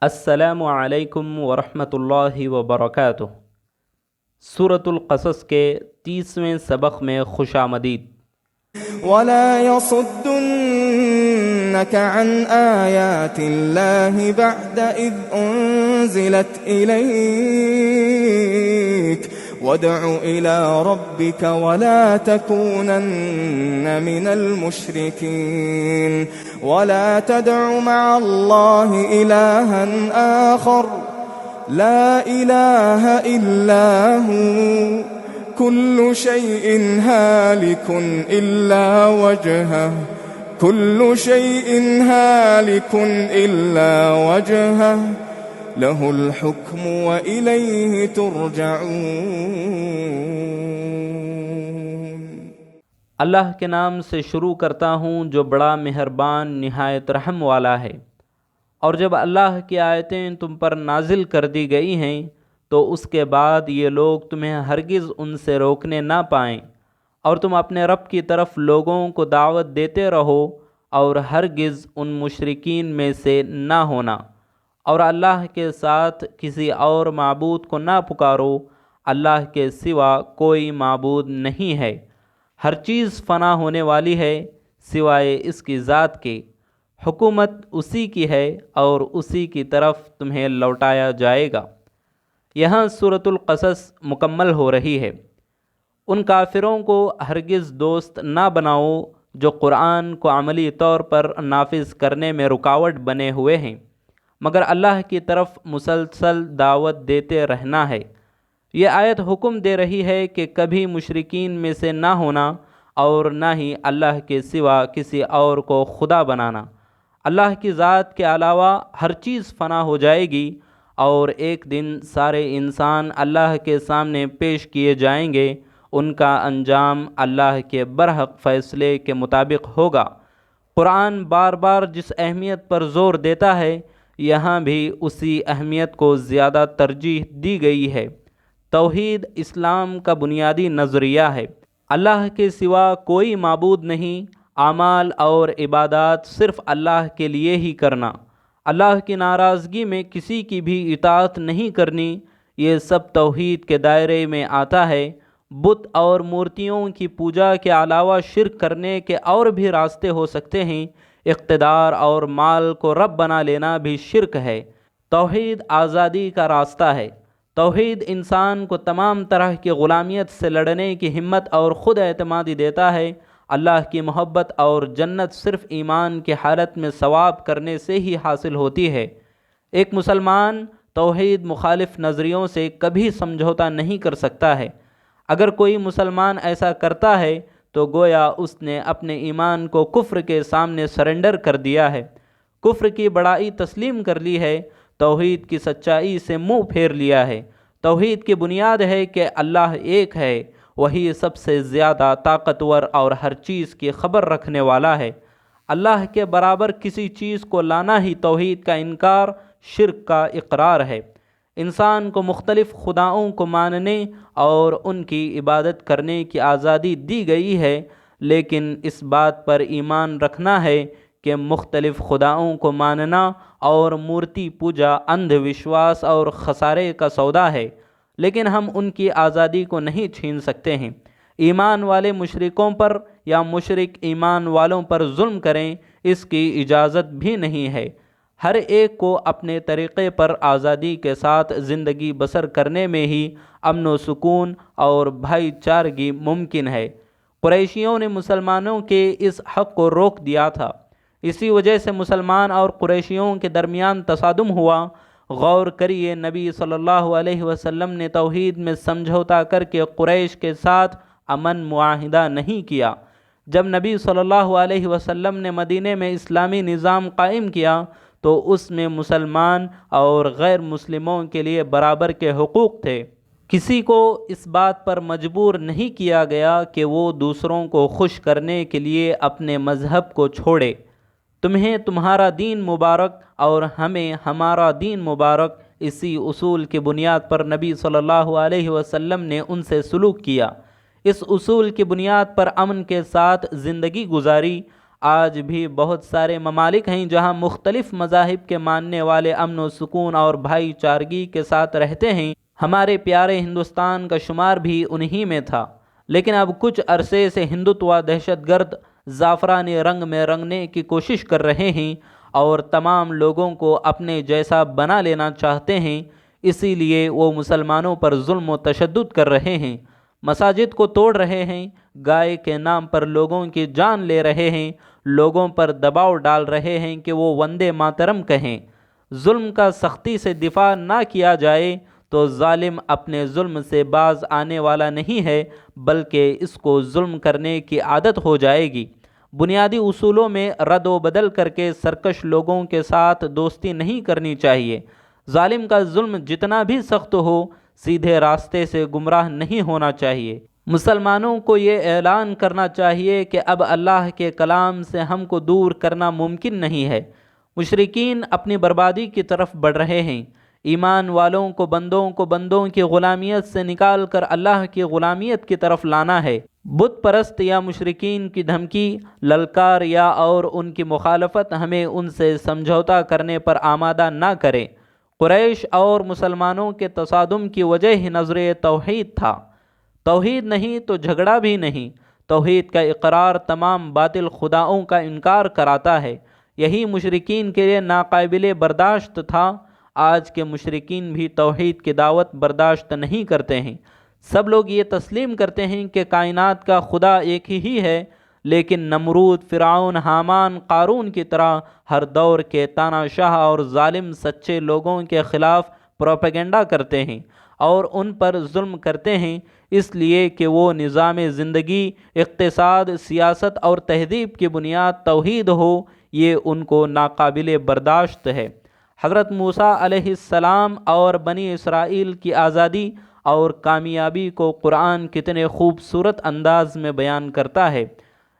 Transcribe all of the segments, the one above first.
السلام علیکم ورحمۃ اللہ وبرکاتہ۔ سورۃ القصص کے 30ویں سبق میں خوش آمدید۔ ولا يصدنك عن آيات الله بعد إذ أنزلت إليك وادع إلى ربك ولا تكونن من المشركين ولا تدع مع الله إلها آخر لا إله إلا هو كل شيء هالك إلا وجهه له الحكم وإليه ترجعون۔ اللہ کے نام سے شروع کرتا ہوں جو بڑا مہربان نہایت رحم والا ہے۔ اور جب اللہ کی آیتیں تم پر نازل کر دی گئی ہیں تو اس کے بعد یہ لوگ تمہیں ہرگز ان سے روکنے نہ پائیں، اور تم اپنے رب کی طرف لوگوں کو دعوت دیتے رہو اور ہرگز ان مشرکین میں سے نہ ہونا، اور اللہ کے ساتھ کسی اور معبود کو نہ پکارو، اللہ کے سوا کوئی معبود نہیں ہے۔ ہر چیز فنا ہونے والی ہے سوائے اس کی ذات کے، حکومت اسی کی ہے اور اسی کی طرف تمہیں لوٹایا جائے گا۔ یہاں سورۃ القصص مکمل ہو رہی ہے۔ ان کافروں کو ہرگز دوست نہ بناؤ جو قرآن کو عملی طور پر نافذ کرنے میں رکاوٹ بنے ہوئے ہیں، مگر اللہ کی طرف مسلسل دعوت دیتے رہنا ہے۔ یہ آیت حکم دے رہی ہے کہ کبھی مشرکین میں سے نہ ہونا اور نہ ہی اللہ کے سوا کسی اور کو خدا بنانا۔ اللہ کی ذات کے علاوہ ہر چیز فنا ہو جائے گی اور ایک دن سارے انسان اللہ کے سامنے پیش کیے جائیں گے۔ ان کا انجام اللہ کے برحق فیصلے کے مطابق ہوگا۔ قرآن بار بار جس اہمیت پر زور دیتا ہے یہاں بھی اسی اہمیت کو زیادہ ترجیح دی گئی ہے۔ توحید اسلام کا بنیادی نظریہ ہے۔ اللہ کے سوا کوئی معبود نہیں، اعمال اور عبادات صرف اللہ کے لیے ہی کرنا، اللہ کی ناراضگی میں کسی کی بھی اطاعت نہیں کرنی، یہ سب توحید کے دائرے میں آتا ہے۔ بت اور مورتیوں کی پوجا کے علاوہ شرک کرنے کے اور بھی راستے ہو سکتے ہیں۔ اقتدار اور مال کو رب بنا لینا بھی شرک ہے۔ توحید آزادی کا راستہ ہے۔ توحید انسان کو تمام طرح کی غلامیت سے لڑنے کی ہمت اور خود اعتمادی دیتا ہے۔ اللہ کی محبت اور جنت صرف ایمان کی حالت میں ثواب کرنے سے ہی حاصل ہوتی ہے۔ ایک مسلمان توحید مخالف نظریوں سے کبھی سمجھوتا نہیں کر سکتا ہے۔ اگر کوئی مسلمان ایسا کرتا ہے تو گویا اس نے اپنے ایمان کو کفر کے سامنے سرنڈر کر دیا ہے، کفر کی بڑائی تسلیم کر لی ہے، توحید کی سچائی سے منہ پھیر لیا ہے۔ توحید کی بنیاد ہے کہ اللہ ایک ہے، وہی سب سے زیادہ طاقتور اور ہر چیز کی خبر رکھنے والا ہے۔ اللہ کے برابر کسی چیز کو لانا ہی توحید کا انکار، شرک کا اقرار ہے۔ انسان کو مختلف خداؤں کو ماننے اور ان کی عبادت کرنے کی آزادی دی گئی ہے، لیکن اس بات پر ایمان رکھنا ہے کہ مختلف خداؤں کو ماننا اور مورتی پوجا اندھ وشواس اور خسارے کا سودا ہے، لیکن ہم ان کی آزادی کو نہیں چھین سکتے ہیں۔ ایمان والے مشرکوں پر یا مشرک ایمان والوں پر ظلم کریں، اس کی اجازت بھی نہیں ہے۔ ہر ایک کو اپنے طریقے پر آزادی کے ساتھ زندگی بسر کرنے میں ہی امن و سکون اور بھائی چارگی ممکن ہے۔ قریشیوں نے مسلمانوں کے اس حق کو روک دیا تھا، اسی وجہ سے مسلمان اور قریشیوں کے درمیان تصادم ہوا۔ غور کریے، نبی صلی اللہ علیہ وسلم نے توحید میں سمجھوتا کر کے قریش کے ساتھ امن معاہدہ نہیں کیا۔ جب نبی صلی اللہ علیہ وسلم نے مدینے میں اسلامی نظام قائم کیا تو اس میں مسلمان اور غیر مسلموں کے لیے برابر کے حقوق تھے۔ کسی کو اس بات پر مجبور نہیں کیا گیا کہ وہ دوسروں کو خوش کرنے کے لیے اپنے مذہب کو چھوڑے۔ تمہیں تمہارا دین مبارک اور ہمیں ہمارا دین مبارک، اسی اصول کی بنیاد پر نبی صلی اللہ علیہ وسلم نے ان سے سلوک کیا۔ اس اصول کی بنیاد پر امن کے ساتھ زندگی گزاری۔ آج بھی بہت سارے ممالک ہیں جہاں مختلف مذاہب کے ماننے والے امن و سکون اور بھائی چارگی کے ساتھ رہتے ہیں۔ ہمارے پیارے ہندوستان کا شمار بھی انہی میں تھا، لیکن اب کچھ عرصے سے ہندوتوا دہشت گرد زعفرانی رنگ میں رنگنے کی کوشش کر رہے ہیں اور تمام لوگوں کو اپنے جیسا بنا لینا چاہتے ہیں۔ اسی لیے وہ مسلمانوں پر ظلم و تشدد کر رہے ہیں، مساجد کو توڑ رہے ہیں، گائے کے نام پر لوگوں کی جان لے رہے ہیں، لوگوں پر دباؤ ڈال رہے ہیں کہ وہ وندے ماترم کہیں۔ ظلم کا سختی سے دفاع نہ کیا جائے تو ظالم اپنے ظلم سے باز آنے والا نہیں ہے، بلکہ اس کو ظلم کرنے کی عادت ہو جائے گی۔ بنیادی اصولوں میں رد و بدل کر کے سرکش لوگوں کے ساتھ دوستی نہیں کرنی چاہیے۔ ظالم کا ظلم جتنا بھی سخت ہو، سیدھے راستے سے گمراہ نہیں ہونا چاہیے۔ مسلمانوں کو یہ اعلان کرنا چاہیے کہ اب اللہ کے کلام سے ہم کو دور کرنا ممکن نہیں ہے۔ مشرکین اپنی بربادی کی طرف بڑھ رہے ہیں۔ ایمان والوں کو بندوں کی غلامیت سے نکال کر اللہ کی غلامیت کی طرف لانا ہے۔ بت پرست یا مشرکین کی دھمکی، للکار یا اور ان کی مخالفت ہمیں ان سے سمجھوتا کرنے پر آمادہ نہ کرے۔ قریش اور مسلمانوں کے تصادم کی وجہ ہی نظر توحید تھا۔ توحید نہیں تو جھگڑا بھی نہیں۔ توحید کا اقرار تمام باطل خداؤں کا انکار کراتا ہے۔ یہی مشرکین کے لیے ناقابل برداشت تھا۔ آج کے مشرکین بھی توحید کی دعوت برداشت نہیں کرتے ہیں۔ سب لوگ یہ تسلیم کرتے ہیں کہ کائنات کا خدا ایک ہی ہے، لیکن نمرود، فرعون، حامان، قارون کی طرح ہر دور کے تاناشاہ اور ظالم سچے لوگوں کے خلاف پروپیگنڈا کرتے ہیں اور ان پر ظلم کرتے ہیں، اس لیے کہ وہ نظام زندگی، اقتصاد، سیاست اور تہذیب کی بنیاد توحید ہو، یہ ان کو ناقابل برداشت ہے۔ حضرت موسیٰ علیہ السلام اور بنی اسرائیل کی آزادی اور کامیابی کو قرآن کتنے خوبصورت انداز میں بیان کرتا ہے۔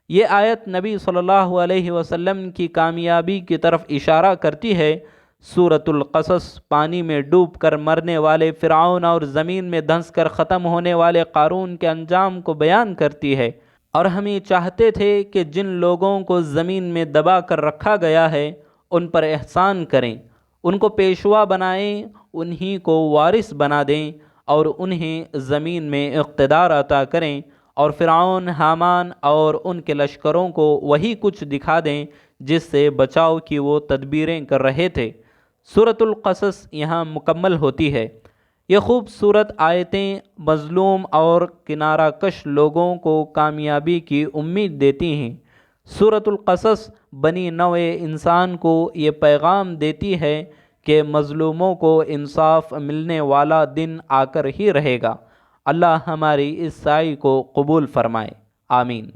یہ آیت نبی صلی اللہ علیہ وسلم کی کامیابی کی طرف اشارہ کرتی ہے۔ سورۃ القصص پانی میں ڈوب کر مرنے والے فرعون اور زمین میں دھنس کر ختم ہونے والے قارون کے انجام کو بیان کرتی ہے، اور ہم یہ چاہتے تھے کہ جن لوگوں کو زمین میں دبا کر رکھا گیا ہے ان پر احسان کریں، ان کو پیشوا بنائیں، انہی کو وارث بنا دیں اور انہیں زمین میں اقتدار عطا کریں، اور فرعون، حامان اور ان کے لشکروں کو وہی کچھ دکھا دیں جس سے بچاؤ کی وہ تدبیریں کر رہے تھے۔ سورۃ القصص یہاں مکمل ہوتی ہے۔ یہ خوبصورت آیتیں مظلوم اور کنارہ کش لوگوں کو کامیابی کی امید دیتی ہیں۔ سورۃ القصص بنی نوع انسان کو یہ پیغام دیتی ہے کہ مظلوموں کو انصاف ملنے والا دن آ کر ہی رہے گا۔ اللہ ہماری اس سعی کو قبول فرمائے، آمین۔